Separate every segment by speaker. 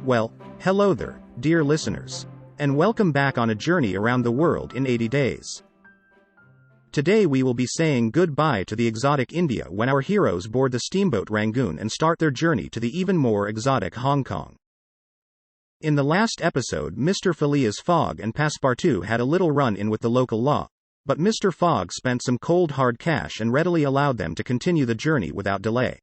Speaker 1: Well, hello there, dear listeners. And welcome back on a journey around the world in 80 days. Today we will be saying goodbye to the exotic India when our heroes board the steamboat Rangoon and start their journey to the even more exotic Hong Kong. In the last episode, Mr. Phileas Fogg and Passepartout had a little run-in with the local law, but Mr. Fogg spent some cold hard cash and readily allowed them to continue the journey without delay.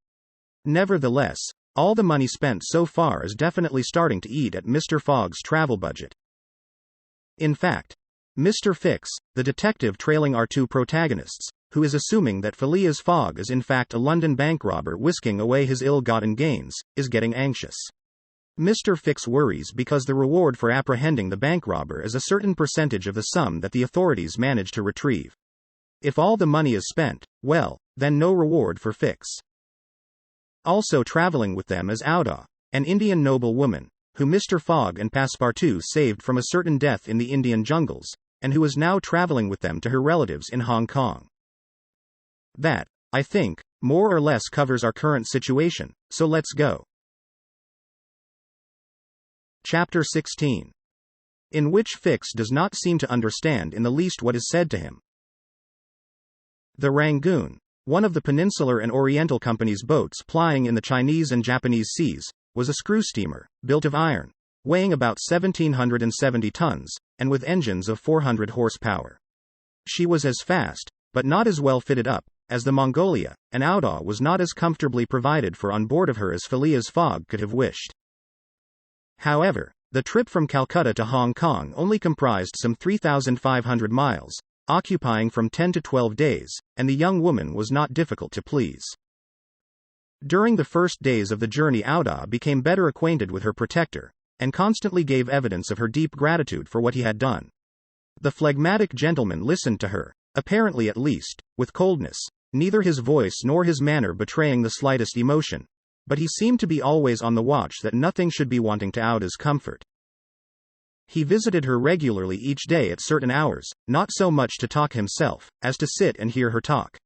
Speaker 1: Nevertheless, all the money spent so far is definitely starting to eat at Mr. Fogg's travel budget. In fact, Mr. Fix, the detective trailing our two protagonists, who is assuming that Phileas Fogg is in fact a London bank robber whisking away his ill-gotten gains, is getting anxious. Mr. Fix worries because the reward for apprehending the bank robber is a certain percentage of the sum that the authorities manage to retrieve. If all the money is spent, well, then no reward for Fix. Also traveling with them is Towle, an Indian noblewoman, who Mr. Fogg and Passepartout saved from a certain death in the Indian jungles, and who is now traveling with them to her relatives in Hong Kong. That, I think, more or less covers our current situation, so let's go. Chapter 16. In which Fix does not seem to understand in the least what is said to him. The Rangoon, one of the Peninsular and Oriental Company's boats plying in the Chinese and Japanese seas, was a screw steamer, built of iron, weighing about 1,770 tons, and with engines of 400 horsepower. She was as fast, but not as well fitted up, as the Mongolia, and Towle was not as comfortably provided for on board of her as Phileas Fogg could have wished. However, the trip from Calcutta to Hong Kong only comprised some 3,500 miles, occupying from 10 to 12 days, and the young woman was not difficult to please. During the first days of the journey, Towle became better acquainted with her protector, and constantly gave evidence of her deep gratitude for what he had done. The phlegmatic gentleman listened to her, apparently at least, with coldness, neither his voice nor his manner betraying the slightest emotion, but he seemed to be always on the watch that nothing should be wanting to Towle's comfort. He visited her regularly each day at certain hours, not so much to talk himself, as to sit and hear her talk.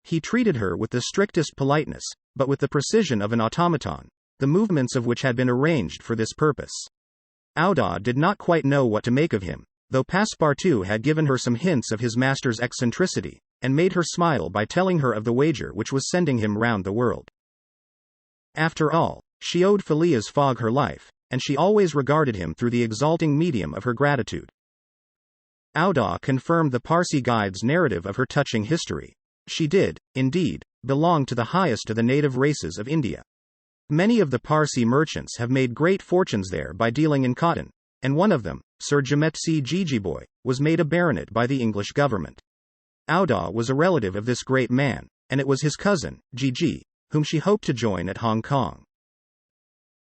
Speaker 1: He treated her with the strictest politeness, but with the precision of an automaton, the movements of which had been arranged for this purpose. Towle did not quite know what to make of him, though Passepartout had given her some hints of his master's eccentricity, and made her smile by telling her of the wager which was sending him round the world. After all, she owed Phileas Fogg her life, and she always regarded him through the exalting medium of her gratitude. Towle confirmed the Parsi guide's narrative of her touching history. She did, indeed, belong to the highest of the native races of India. Many of the Parsi merchants have made great fortunes there by dealing in cotton, and one of them, Sir Jametse Jejeeboy, was made a baronet by the English government. Towle was a relative of this great man, and it was his cousin, Jeje, whom she hoped to join at Hong Kong.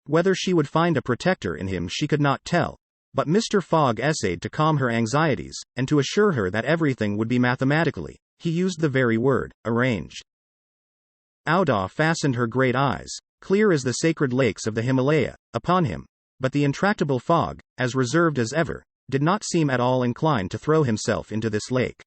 Speaker 1: Whether she would find a protector in him she could not tell, but Mr. Fogg essayed to calm her anxieties, and to assure her that everything would be mathematically, he used the very word, arranged. Towle fastened her great eyes, clear as the sacred lakes of the Himalaya, upon him, but the intractable Fogg, as reserved as ever, did not seem at all inclined to throw himself into this lake.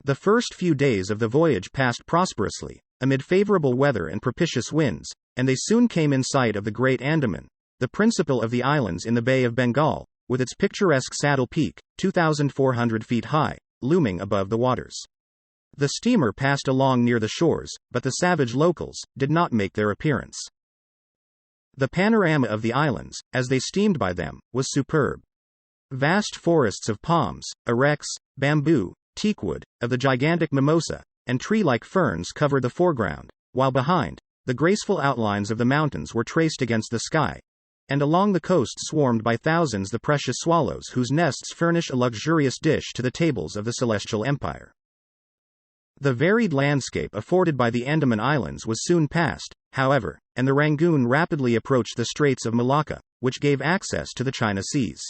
Speaker 1: The first few days of the voyage passed prosperously, amid favorable weather and propitious winds, and they soon came in sight of the Great Andaman, the principal of the islands in the Bay of Bengal, with its picturesque Saddle Peak, 2,400 feet high, looming above the waters. The steamer passed along near the shores, but the savage locals did not make their appearance. The panorama of the islands, as they steamed by them, was superb. Vast forests of palms, irex, bamboo, teakwood, of the gigantic mimosa, and tree-like ferns covered the foreground, while behind, the graceful outlines of the mountains were traced against the sky, and along the coast swarmed by thousands the precious swallows whose nests furnish a luxurious dish to the tables of the celestial empire. The varied landscape afforded by the Andaman Islands was soon passed, however, and the Rangoon rapidly approached the Straits of Malacca, which gave access to the China Seas.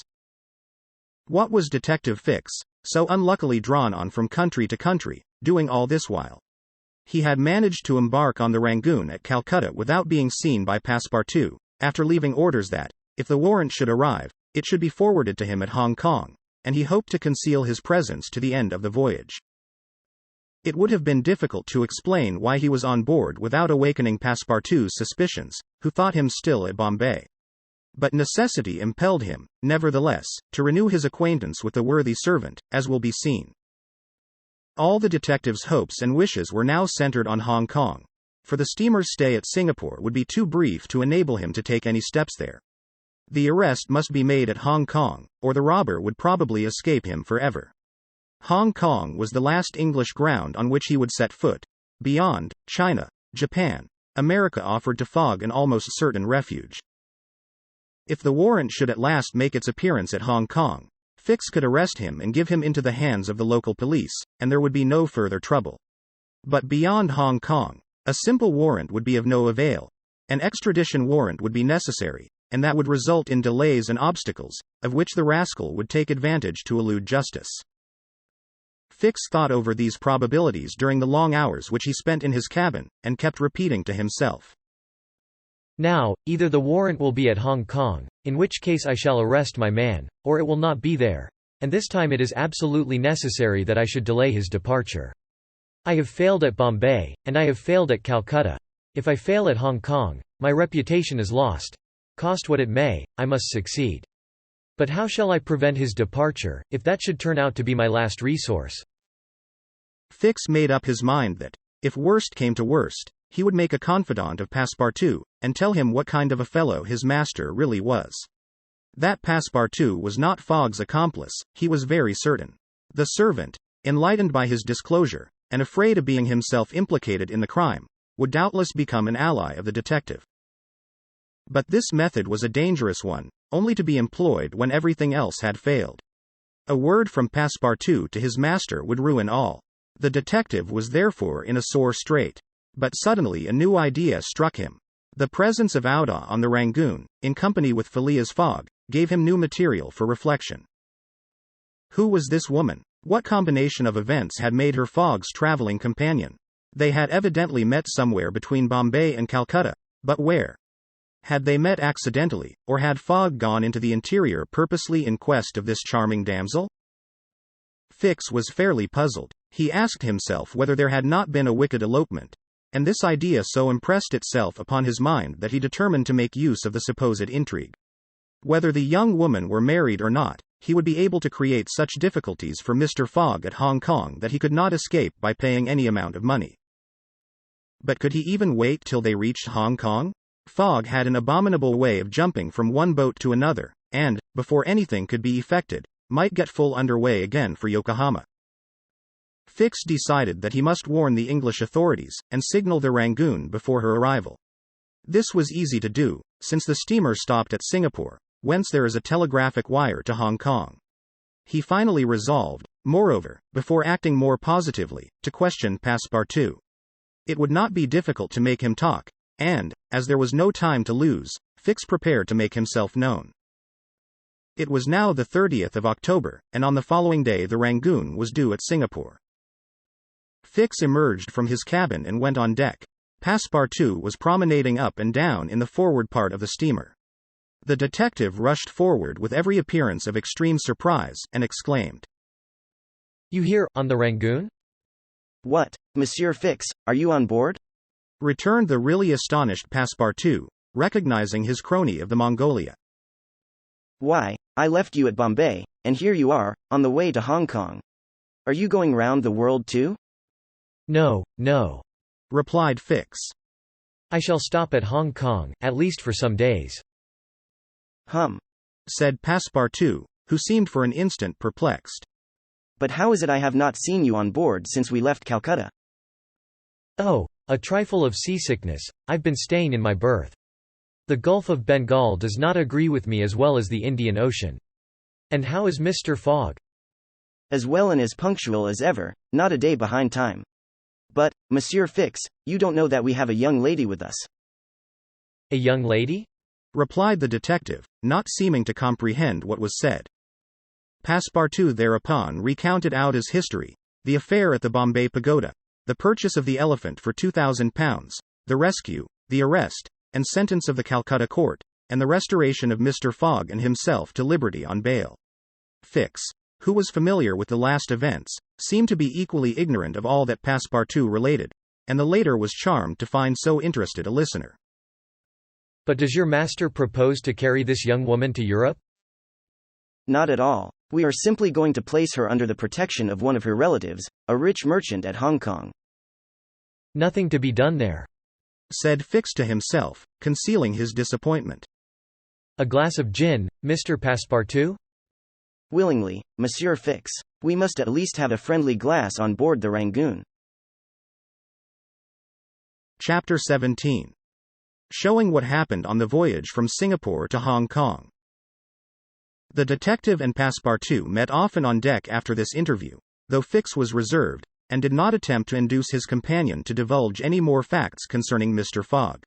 Speaker 1: What was Detective Fix, so unluckily drawn on from country to country, doing all this while? He had managed to embark on the Rangoon at Calcutta without being seen by Passepartout, after leaving orders that, if the warrant should arrive, it should be forwarded to him at Hong Kong, and he hoped to conceal his presence to the end of the voyage. It would have been difficult to explain why he was on board without awakening Passepartout's suspicions, who thought him still at Bombay. But necessity impelled him, nevertheless, to renew his acquaintance with the worthy servant, as will be seen. All the detective's hopes and wishes were now centered on Hong Kong, for the steamer's stay at Singapore would be too brief to enable him to take any steps there. The arrest must be made at Hong Kong, or the robber would probably escape him forever. Hong Kong was the last English ground on which he would set foot. Beyond, China, Japan, America offered to Fogg an almost certain refuge. If the warrant should at last make its appearance at Hong Kong, Fix could arrest him and give him into the hands of the local police, and there would be no further trouble. But beyond Hong Kong, a simple warrant would be of no avail. An extradition warrant would be necessary, and that would result in delays and obstacles, of which the rascal would take advantage to elude justice. Fix thought over these probabilities during the long hours which he spent in his cabin, and kept repeating to himself,
Speaker 2: "Now, either the warrant will be at Hong Kong, in which case I shall arrest my man, or it will not be there, and this time it is absolutely necessary that I should delay his departure. I have failed at Bombay, and I have failed at Calcutta. If I fail at Hong Kong, my reputation is lost. Cost what it may, I must succeed. But how shall I prevent his departure, if that should turn out to be my last resource?"
Speaker 1: Fix made up his mind that, if worst came to worst, he would make a confidant of Passepartout, and tell him what kind of a fellow his master really was. That Passepartout was not Fogg's accomplice, he was very certain. The servant, enlightened by his disclosure, and afraid of being himself implicated in the crime, would doubtless become an ally of the detective. But this method was a dangerous one, only to be employed when everything else had failed. A word from Passepartout to his master would ruin all. The detective was therefore in a sore strait. But suddenly a new idea struck him. The presence of Auda on the Rangoon, in company with Phileas Fogg, gave him new material for reflection. Who was this woman? What combination of events had made her Fogg's traveling companion? They had evidently met somewhere between Bombay and Calcutta, but where? Had they met accidentally, or had Fogg gone into the interior purposely in quest of this charming damsel? Fix was fairly puzzled. He asked himself whether there had not been a wicked elopement, and this idea so impressed itself upon his mind that he determined to make use of the supposed intrigue. Whether the young woman were married or not, he would be able to create such difficulties for Mr. Fogg at Hong Kong that he could not escape by paying any amount of money. But could he even wait till they reached Hong Kong? Fogg had an abominable way of jumping from one boat to another, and, before anything could be effected, might get full under way again for Yokohama. Fix decided that he must warn the English authorities, and signal the Rangoon before her arrival. This was easy to do, since the steamer stopped at Singapore, whence there is a telegraphic wire to Hong Kong. He finally resolved, moreover, before acting more positively, to question Passepartout. It would not be difficult to make him talk, and, as there was no time to lose, Fix prepared to make himself known. It was now the 30th of October, and on the following day the Rangoon was due at Singapore. Fix emerged from his cabin and went on deck. Passepartout was promenading up and down in the forward part of the steamer. The detective rushed forward with every appearance of extreme surprise, and exclaimed,
Speaker 2: "You here, on the Rangoon?"
Speaker 3: "What, Monsieur Fix, are you on board?"
Speaker 1: returned the really astonished Passepartout, recognizing his crony of the Mongolia.
Speaker 3: "Why, I left you at Bombay, and here you are, on the way to Hong Kong. Are you going round the world too?"
Speaker 2: "No, no,"
Speaker 1: replied Fix.
Speaker 2: "I shall stop at Hong Kong, at least for some days."
Speaker 1: Said Passepartout, who seemed for an instant perplexed.
Speaker 3: "But how is it I have not seen you on board since we left Calcutta?"
Speaker 2: "Oh, a trifle of seasickness, I've been staying in my berth. The Gulf of Bengal does not agree with me as well as the Indian Ocean. And how is Mr. Fogg?"
Speaker 3: "As well and as punctual as ever, not a day behind time. But, Monsieur Fix, you don't know that we have a young lady with us."
Speaker 2: "A young lady?"
Speaker 1: replied the detective, not seeming to comprehend what was said. Passepartout thereupon recounted Auda's history, the affair at the Bombay Pagoda, the purchase of the elephant for £2,000, the rescue, the arrest, and sentence of the Calcutta court, and the restoration of Mr. Fogg and himself to liberty on bail. Fix, who was familiar with the last events, seemed to be equally ignorant of all that Passepartout related, and the later was charmed to find so interested a listener.
Speaker 2: But does your master propose to carry this young woman to Europe?
Speaker 3: Not at all. We are simply going to place her under the protection of one of her relatives, a rich merchant at Hong Kong.
Speaker 2: Nothing to be done there,
Speaker 1: said Fix to himself, concealing his disappointment.
Speaker 2: A glass of gin, Mr. Passepartout?
Speaker 3: Willingly, Monsieur Fix. We must at least have a friendly glass on board the Rangoon.
Speaker 1: Chapter 17. Showing what happened on the voyage from Singapore to Hong Kong. The detective and Passepartout met often on deck after this interview, though Fix was reserved, and did not attempt to induce his companion to divulge any more facts concerning Mr. Fogg.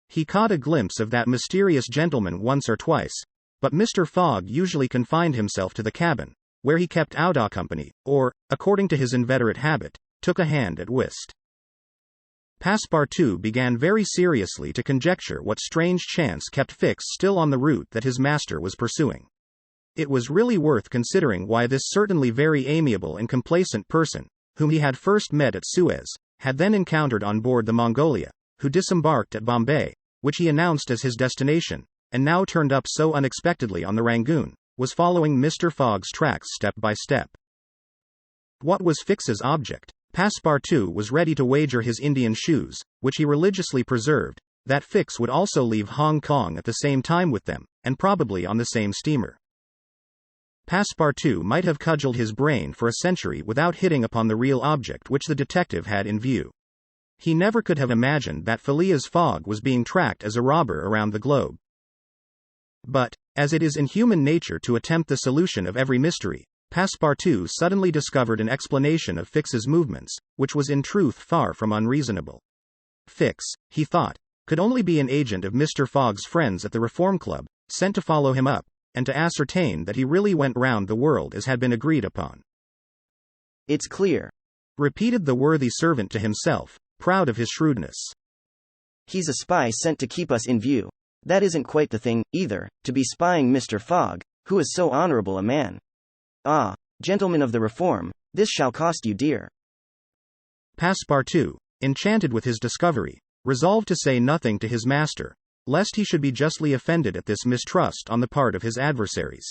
Speaker 1: He caught a glimpse of that mysterious gentleman once or twice, but Mr. Fogg usually confined himself to the cabin, where he kept out company, or, according to his inveterate habit, took a hand at whist. Passepartout began very seriously to conjecture what strange chance kept Fix still on the route that his master was pursuing. It was really worth considering why this certainly very amiable and complacent person, whom he had first met at Suez, had then encountered on board the Mongolia, who disembarked at Bombay, which he announced as his destination, and now turned up so unexpectedly on the Rangoon, was following Mr. Fogg's tracks step by step. What was Fix's object? Passepartout was ready to wager his Indian shoes, which he religiously preserved, that Fix would also leave Hong Kong at the same time with them, and probably on the same steamer. Passepartout might have cudgelled his brain for a century without hitting upon the real object which the detective had in view. He never could have imagined that Phileas Fogg was being tracked as a robber around the globe. But, as it is in human nature to attempt the solution of every mystery, Passepartout suddenly discovered an explanation of Fix's movements, which was in truth far from unreasonable. Fix, he thought, could only be an agent of Mr. Fogg's friends at the Reform Club, sent to follow him up, and to ascertain that he really went round the world as had been agreed upon.
Speaker 3: It's clear,
Speaker 1: repeated the worthy servant to himself, proud of his shrewdness.
Speaker 3: He's a spy sent to keep us in view. That isn't quite the thing, either, to be spying Mr. Fogg, who is so honorable a man. Ah, gentlemen of the Reform, this shall cost you dear.
Speaker 1: Passepartout, enchanted with his discovery, resolved to say nothing to his master, lest he should be justly offended at this mistrust on the part of his adversaries.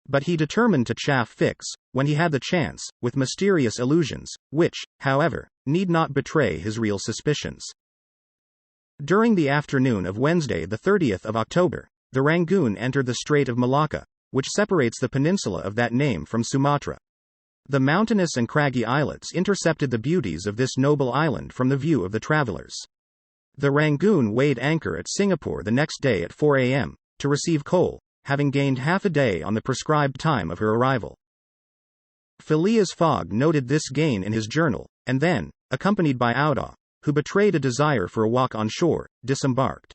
Speaker 1: But he determined to chaff Fix, when he had the chance, with mysterious allusions, which, however, need not betray his real suspicions. During the afternoon of Wednesday the 30th of October, the Rangoon entered the Strait of Malacca, which separates the peninsula of that name from Sumatra. The mountainous and craggy islets intercepted the beauties of this noble island from the view of the travelers. The Rangoon weighed anchor at Singapore the next day at 4 a.m., to receive coal, having gained half a day on the prescribed time of her arrival. Phileas Fogg noted this gain in his journal, and then, accompanied by Auda, who betrayed a desire for a walk on shore, disembarked.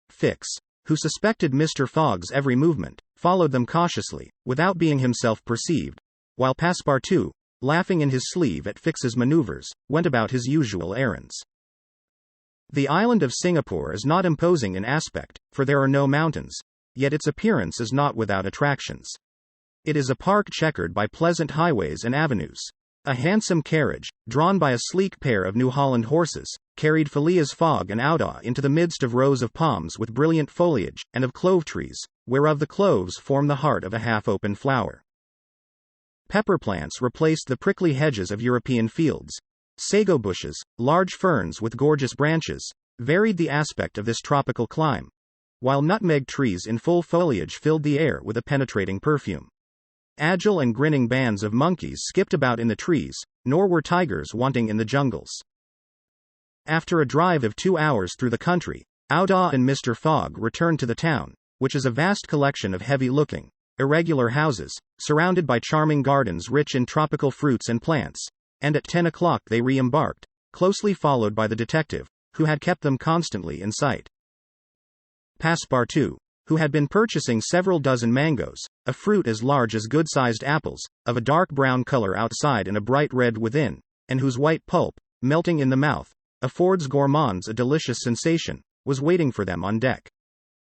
Speaker 1: Fix, who suspected Mr. Fogg's every movement, followed them cautiously, without being himself perceived, while Passepartout, laughing in his sleeve at Fix's maneuvers, went about his usual errands. The island of Singapore is not imposing in aspect, for there are no mountains, yet its appearance is not without attractions. It is a park checkered by pleasant highways and avenues. A handsome carriage, drawn by a sleek pair of New Holland horses, carried Phileas Fogg and Auda into the midst of rows of palms with brilliant foliage, and of clove trees, whereof the cloves form the heart of a half-open flower. Pepper plants replaced the prickly hedges of European fields. Sago bushes, large ferns with gorgeous branches, varied the aspect of this tropical clime, while nutmeg trees in full foliage filled the air with a penetrating perfume. Agile and grinning bands of monkeys skipped about in the trees, nor were tigers wanting in the jungles. After a drive of 2 hours through the country, Auda and Mr. Fogg returned to the town, which is a vast collection of heavy-looking, irregular houses, surrounded by charming gardens rich in tropical fruits and plants, and at 10 o'clock they re-embarked, closely followed by the detective, who had kept them constantly in sight. Passepartout, who had been purchasing several dozen mangoes, a fruit as large as good-sized apples, of a dark brown color outside and a bright red within, and whose white pulp, melting in the mouth, affords gourmands a delicious sensation, was waiting for them on deck.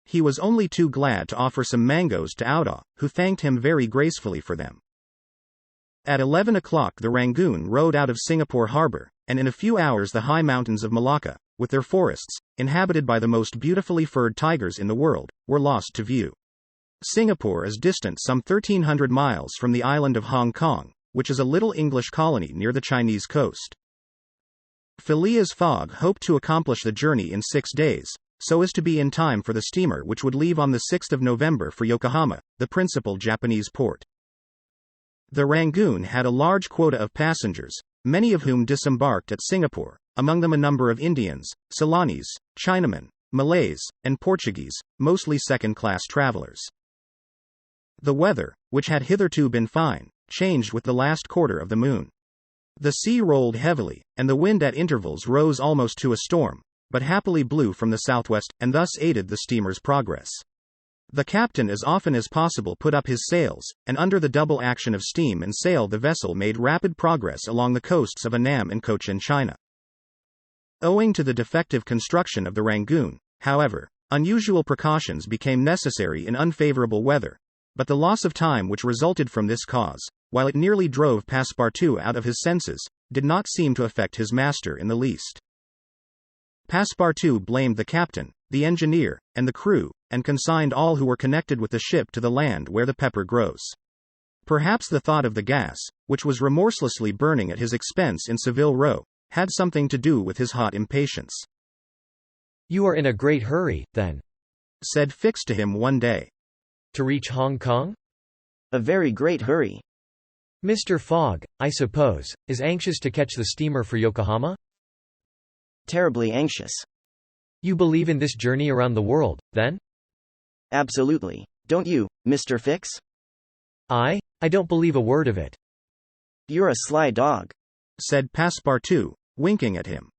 Speaker 1: He was only too glad to offer some mangoes to Auda, who thanked him very gracefully for them. At 11 o'clock the Rangoon rode out of Singapore harbour, and in a few hours the high mountains of Malacca, with their forests, inhabited by the most beautifully furred tigers in the world, were lost to view. Singapore is distant some 1,300 miles from the island of Hong Kong, which is a little English colony near the Chinese coast. Phileas Fogg hoped to accomplish the journey in 6 days, so as to be in time for the steamer which would leave on the 6th of November for Yokohama, the principal Japanese port. The Rangoon had a large quota of passengers, many of whom disembarked at Singapore, among them a number of Indians, Ceylonese, Chinamen, Malays, and Portuguese, mostly second-class travelers. The weather, which had hitherto been fine, changed with the last quarter of the moon. The sea rolled heavily, and the wind at intervals rose almost to a storm, but happily blew from the southwest, and thus aided the steamer's progress. The captain as often as possible put up his sails, and under the double action of steam and sail the vessel made rapid progress along the coasts of Annam and Cochin China. Owing to the defective construction of the Rangoon, however, unusual precautions became necessary in unfavorable weather, but the loss of time which resulted from this cause, while it nearly drove Passepartout out of his senses, did not seem to affect his master in the least. Passepartout blamed the captain, the engineer, and the crew, and consigned all who were connected with the ship to the land where the pepper grows. Perhaps the thought of the gas, which was remorselessly burning at his expense in Savile Row, had something to do with his hot impatience.
Speaker 2: "You are in a great hurry, then,"
Speaker 1: said Fix to him one day.
Speaker 2: "To reach Hong Kong?"
Speaker 3: A very great hurry.
Speaker 2: Mr. Fogg, I suppose, is anxious to catch the steamer for Yokohama?
Speaker 3: Terribly anxious.
Speaker 2: You believe in this journey around the world, then?
Speaker 3: Absolutely. Don't you, Mr. Fix?
Speaker 2: I don't believe a word of it.
Speaker 3: You're a sly dog,
Speaker 1: said Passepartout, winking at him.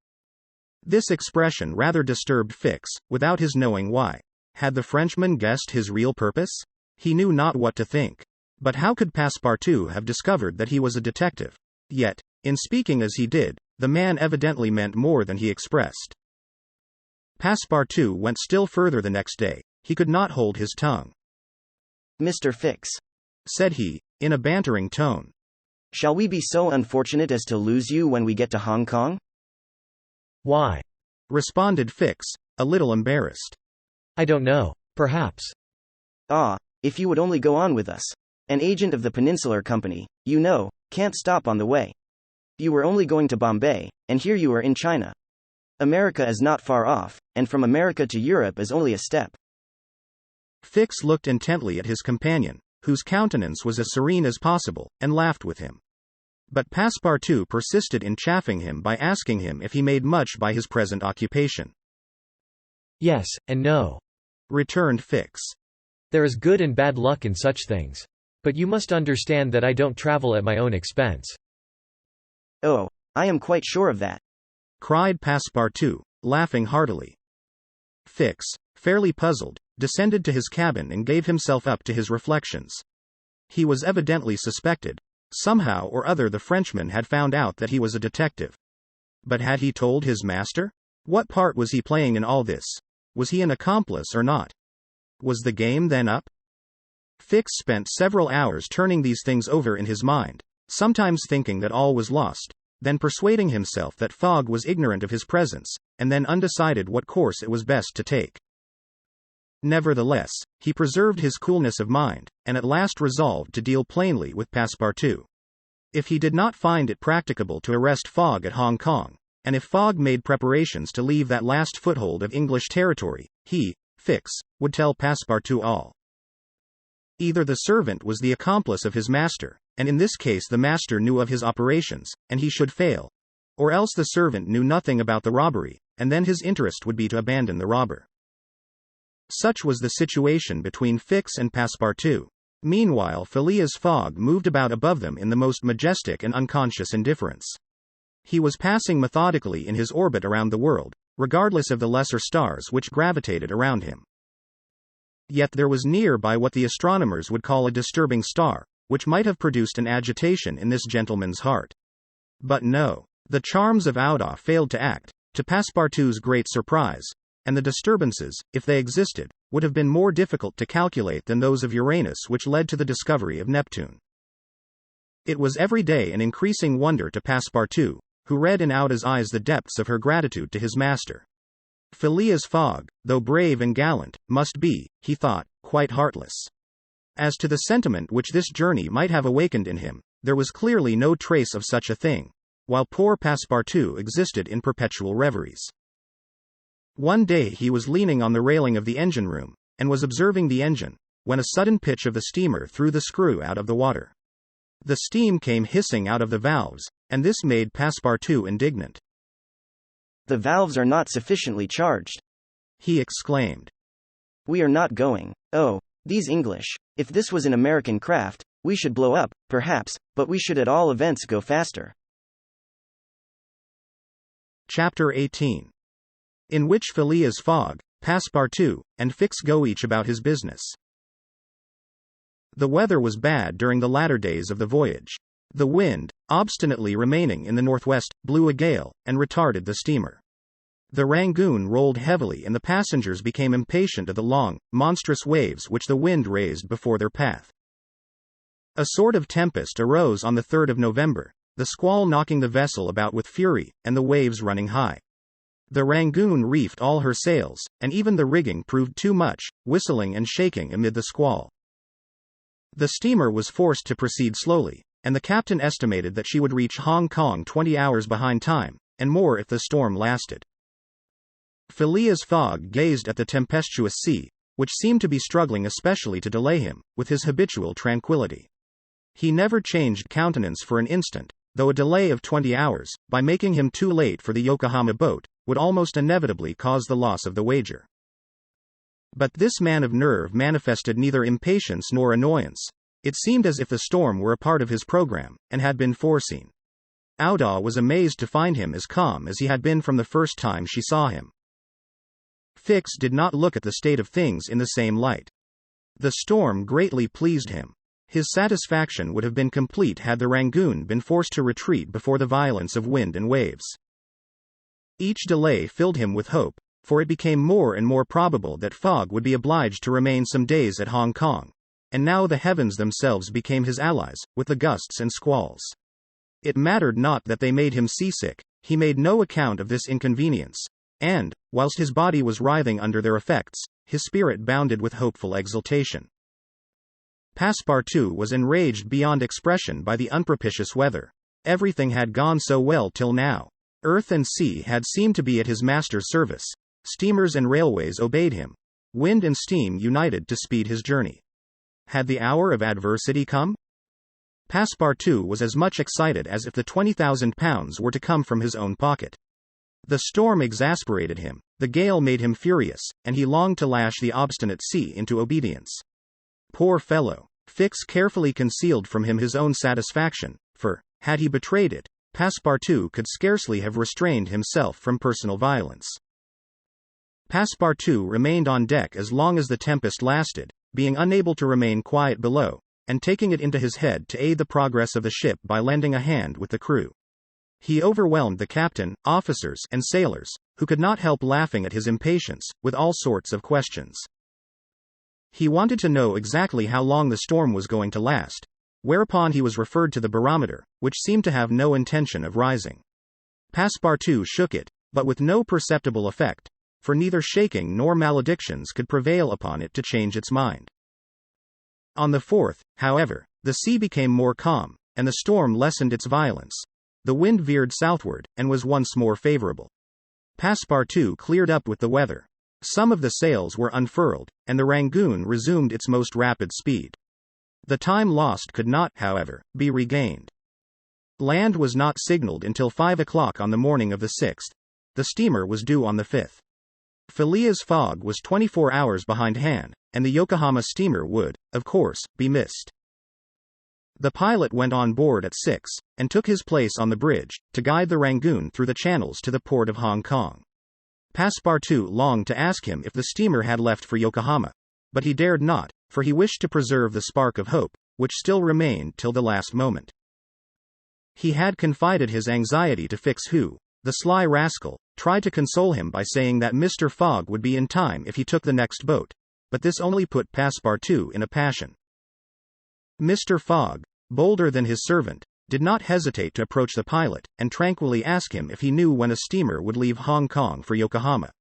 Speaker 1: This expression rather disturbed Fix, without his knowing why. Had the Frenchman guessed his real purpose? He knew not what to think. But how could Passepartout have discovered that he was a detective? Yet, in speaking as he did, the man evidently meant more than he expressed. Passepartout went still further the next day. He could not hold his tongue.
Speaker 3: Mr. Fix,
Speaker 1: said he, in a bantering tone.
Speaker 3: Shall we be so unfortunate as to lose you when we get to Hong Kong?
Speaker 2: Why?
Speaker 1: Responded Fix, a little embarrassed.
Speaker 2: I don't know. Perhaps.
Speaker 3: Ah, if you would only go on with us. An agent of the Peninsular Company, you know, can't stop on the way. You were only going to Bombay, and here you are in China. America is not far off, and from America to Europe is only a step.
Speaker 1: Fix looked intently at his companion, whose countenance was as serene as possible, and laughed with him. But Passepartout persisted in chaffing him by asking him if he made much by his present occupation.
Speaker 2: Yes, and no,
Speaker 1: returned Fix.
Speaker 2: There is good and bad luck in such things. But you must understand that I don't travel at my own expense.
Speaker 3: Oh, I am quite sure of that,
Speaker 1: cried Passepartout, laughing heartily. Fix, fairly puzzled, descended to his cabin and gave himself up to his reflections. He was evidently suspected. Somehow or other the Frenchman had found out that he was a detective. But had he told his master? What part was he playing in all this? Was he an accomplice or not? Was the game then up? Fix spent several hours turning these things over in his mind, sometimes thinking that all was lost, then persuading himself that Fogg was ignorant of his presence, and then undecided what course it was best to take. Nevertheless, he preserved his coolness of mind, and at last resolved to deal plainly with Passepartout. If he did not find it practicable to arrest Fogg at Hong Kong, and if Fogg made preparations to leave that last foothold of English territory, he, Fix, would tell Passepartout all. Either the servant was the accomplice of his master, and in this case the master knew of his operations, and he should fail, or else the servant knew nothing about the robbery, and then his interest would be to abandon the robber. Such was the situation between Fix and Passepartout. Meanwhile Phileas Fogg moved about above them in the most majestic and unconscious indifference. He was passing methodically in his orbit around the world, regardless of the lesser stars which gravitated around him. Yet there was near by what the astronomers would call a disturbing star, which might have produced an agitation in this gentleman's heart. But no, the charms of Ouda failed to act, to Passepartout's great surprise, and the disturbances, if they existed, would have been more difficult to calculate than those of Uranus which led to the discovery of Neptune. It was every day an increasing wonder to Passepartout, who read in Ouda's eyes the depths of her gratitude to his master, Phileas Fogg, though brave and gallant, must be, he thought, quite heartless. As to the sentiment which this journey might have awakened in him, there was clearly no trace of such a thing, while poor Passepartout existed in perpetual reveries. One day he was leaning on the railing of the engine room, and was observing the engine, when a sudden pitch of the steamer threw the screw out of the water. The steam came hissing out of the valves, and this made Passepartout indignant.
Speaker 3: "The valves are not sufficiently charged,"
Speaker 1: he exclaimed.
Speaker 3: "We are not going. Oh, these English. If this was an American craft, we should blow up, perhaps, but we should at all events go faster."
Speaker 1: Chapter 18. In which Phileas Fogg, Passepartout, and Fix go each about his business. The weather was bad during the latter days of the voyage. The wind, obstinately remaining in the northwest, blew a gale, and retarded the steamer. The Rangoon rolled heavily and the passengers became impatient of the long, monstrous waves which the wind raised before their path. A sort of tempest arose on the 3rd of November, the squall knocking the vessel about with fury, and the waves running high. The Rangoon reefed all her sails, and even the rigging proved too much, whistling and shaking amid the squall. The steamer was forced to proceed slowly, and the captain estimated that she would reach Hong Kong 20 hours behind time, and more if the storm lasted. Phileas Fogg gazed at the tempestuous sea, which seemed to be struggling especially to delay him, with his habitual tranquility. He never changed countenance for an instant, though a delay of 20 hours, by making him too late for the Yokohama boat, would almost inevitably cause the loss of the wager. But this man of nerve manifested neither impatience nor annoyance. It seemed as if the storm were a part of his program, and had been foreseen. Auda was amazed to find him as calm as he had been from the first time she saw him. Fix did not look at the state of things in the same light. The storm greatly pleased him. His satisfaction would have been complete had the Rangoon been forced to retreat before the violence of wind and waves. Each delay filled him with hope, for it became more and more probable that Fogg would be obliged to remain some days at Hong Kong, and now the heavens themselves became his allies, with the gusts and squalls. It mattered not that they made him seasick, he made no account of this inconvenience, and, whilst his body was writhing under their effects, his spirit bounded with hopeful exultation. Passepartout was enraged beyond expression by the unpropitious weather. Everything had gone so well till now. Earth and sea had seemed to be at his master's service. Steamers and railways obeyed him. Wind and steam united to speed his journey. Had the hour of adversity come? Passepartout was as much excited as if the £20,000 were to come from his own pocket. The storm exasperated him, the gale made him furious, and he longed to lash the obstinate sea into obedience. Poor fellow! Fix carefully concealed from him his own satisfaction, for, had he betrayed it, Passepartout could scarcely have restrained himself from personal violence. Passepartout remained on deck as long as the tempest lasted, being unable to remain quiet below, and taking it into his head to aid the progress of the ship by lending a hand with the crew. He overwhelmed the captain, officers, and sailors, who could not help laughing at his impatience, with all sorts of questions. He wanted to know exactly how long the storm was going to last, whereupon he was referred to the barometer, which seemed to have no intention of rising. Passepartout shook it, but with no perceptible effect, for neither shaking nor maledictions could prevail upon it to change its mind. On the 4th, however, the sea became more calm, and the storm lessened its violence. The wind veered southward, and was once more favorable. Passepartout cleared up with the weather. Some of the sails were unfurled, and the Rangoon resumed its most rapid speed. The time lost could not, however, be regained. Land was not signaled until 5 o'clock on the morning of the 6th. The steamer was due on the 5th. Phileas Fogg was 24 hours behindhand, and the Yokohama steamer would, of course, be missed. The pilot went on board at 6, and took his place on the bridge, to guide the Rangoon through the channels to the port of Hong Kong. Passepartout longed to ask him if the steamer had left for Yokohama, but he dared not, for he wished to preserve the spark of hope, which still remained till the last moment. He had confided his anxiety to Fix, who, the sly rascal, tried to console him by saying that Mr. Fogg would be in time if he took the next boat, but this only put Passepartout in a passion. Mr. Fogg, bolder than his servant, did not hesitate to approach the pilot, and tranquilly ask him if he knew when a steamer would leave Hong Kong for Yokohama.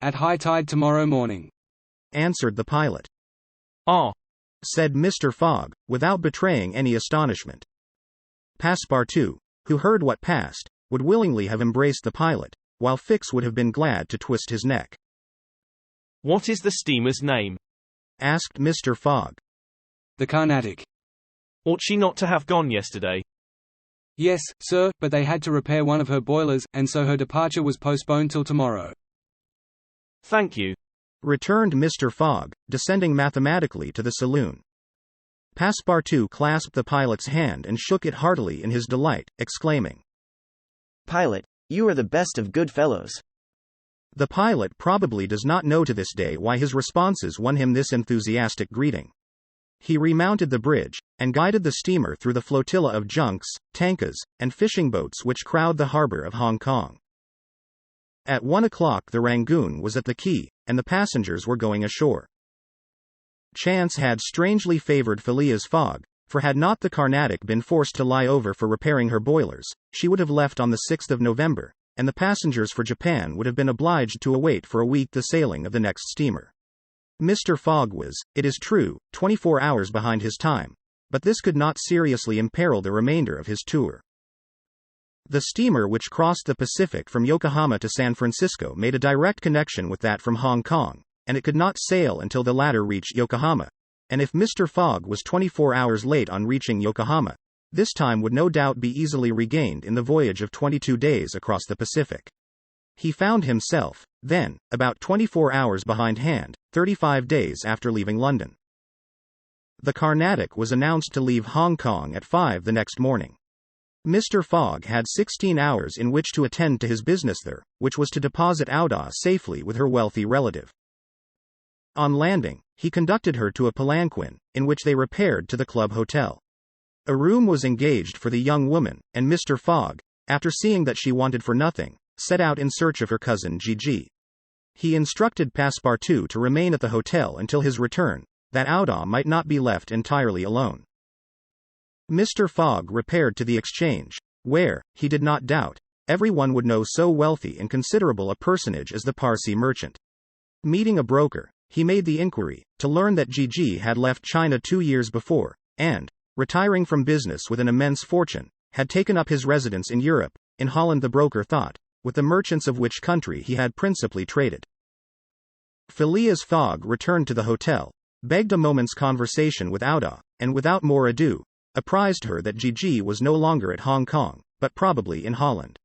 Speaker 4: At high tide tomorrow morning,"
Speaker 1: answered the pilot.
Speaker 5: "Ah,"
Speaker 1: said Mr. Fogg, without betraying any astonishment. Passepartout, who heard what passed, would willingly have embraced the pilot, while Fix would have been glad to twist his neck.
Speaker 5: "What is the steamer's name?"
Speaker 1: asked Mr. Fogg.
Speaker 4: "The Carnatic."
Speaker 5: "Ought she not to have gone yesterday?"
Speaker 4: "Yes, sir, but they had to repair one of her boilers, and so her departure was postponed till tomorrow."
Speaker 5: "Thank you,"
Speaker 1: returned Mr. Fogg, descending mathematically to the saloon. Passepartout clasped the pilot's hand and shook it heartily in his delight, exclaiming,
Speaker 3: "Pilot, you are the best of good fellows."
Speaker 1: The pilot probably does not know to this day why his responses won him this enthusiastic greeting. He remounted the bridge, and guided the steamer through the flotilla of junks, tankas, and fishing boats which crowd the harbor of Hong Kong. At 1 o'clock the Rangoon was at the quay, and the passengers were going ashore. Chance had strangely favored Phileas Fogg, for had not the Carnatic been forced to lie over for repairing her boilers, she would have left on the 6th of November, and the passengers for Japan would have been obliged to await for a week the sailing of the next steamer. Mr. Fogg was, it is true, 24 hours behind his time, but this could not seriously imperil the remainder of his tour. The steamer which crossed the Pacific from Yokohama to San Francisco made a direct connection with that from Hong Kong, and it could not sail until the latter reached Yokohama, and if Mr. Fogg was 24 hours late on reaching Yokohama, this time would no doubt be easily regained in the voyage of 22 days across the Pacific. He found himself, then, about 24 hours behindhand, 35 days after leaving London. The Carnatic was announced to leave Hong Kong at 5 the next morning. Mr. Fogg had 16 hours in which to attend to his business there, which was to deposit Auda safely with her wealthy relative. On landing, he conducted her to a palanquin, in which they repaired to the club hotel. A room was engaged for the young woman, and Mr. Fogg, after seeing that she wanted for nothing, set out in search of her cousin Gigi. He instructed Passepartout to remain at the hotel until his return, that Auda might not be left entirely alone. Mr. Fogg repaired to the exchange, where, he did not doubt, everyone would know so wealthy and considerable a personage as the Parsi merchant. Meeting a broker, he made the inquiry, to learn that Gigi had left China 2 years before, and, retiring from business with an immense fortune, had taken up his residence in Europe, in Holland the broker thought, with the merchants of which country he had principally traded. Phileas Fogg returned to the hotel, begged a moment's conversation with Auda, and without more ado, apprised her that Gigi was no longer at Hong Kong, but probably in Holland.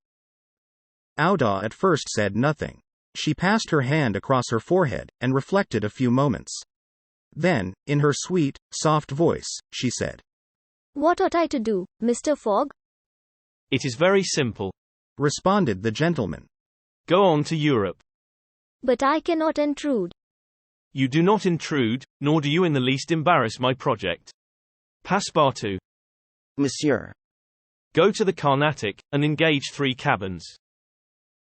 Speaker 1: Auda at first said nothing. She passed her hand across her forehead, and reflected a few moments. Then, in her sweet, soft voice, she said,
Speaker 6: "What ought I to do, Mr. Fogg?"
Speaker 5: "It is very simple,"
Speaker 1: responded the gentleman.
Speaker 5: "Go on to Europe."
Speaker 6: "But I cannot intrude."
Speaker 5: "You do not intrude, nor do you in the least embarrass my project. Passepartout,
Speaker 3: "Monsieur."
Speaker 5: go to the Carnatic, and engage 3 cabins."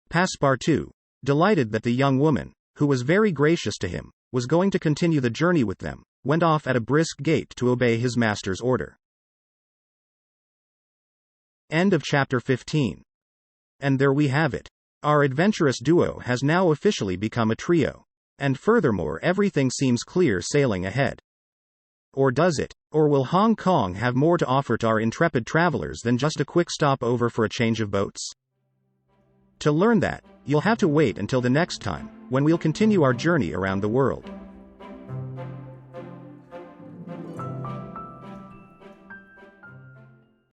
Speaker 1: Passepartout, delighted that the young woman, who was very gracious to him, was going to continue the journey with them, went off at a brisk gait to obey his master's order. End of chapter 15. And there we have it. Our adventurous duo has now officially become a trio. And furthermore, everything seems clear sailing ahead. Or does it? Or will Hong Kong have more to offer to our intrepid travelers than just a quick stop over for a change of boats? To learn that, you'll have to wait until the next time, when we'll continue our journey around the world.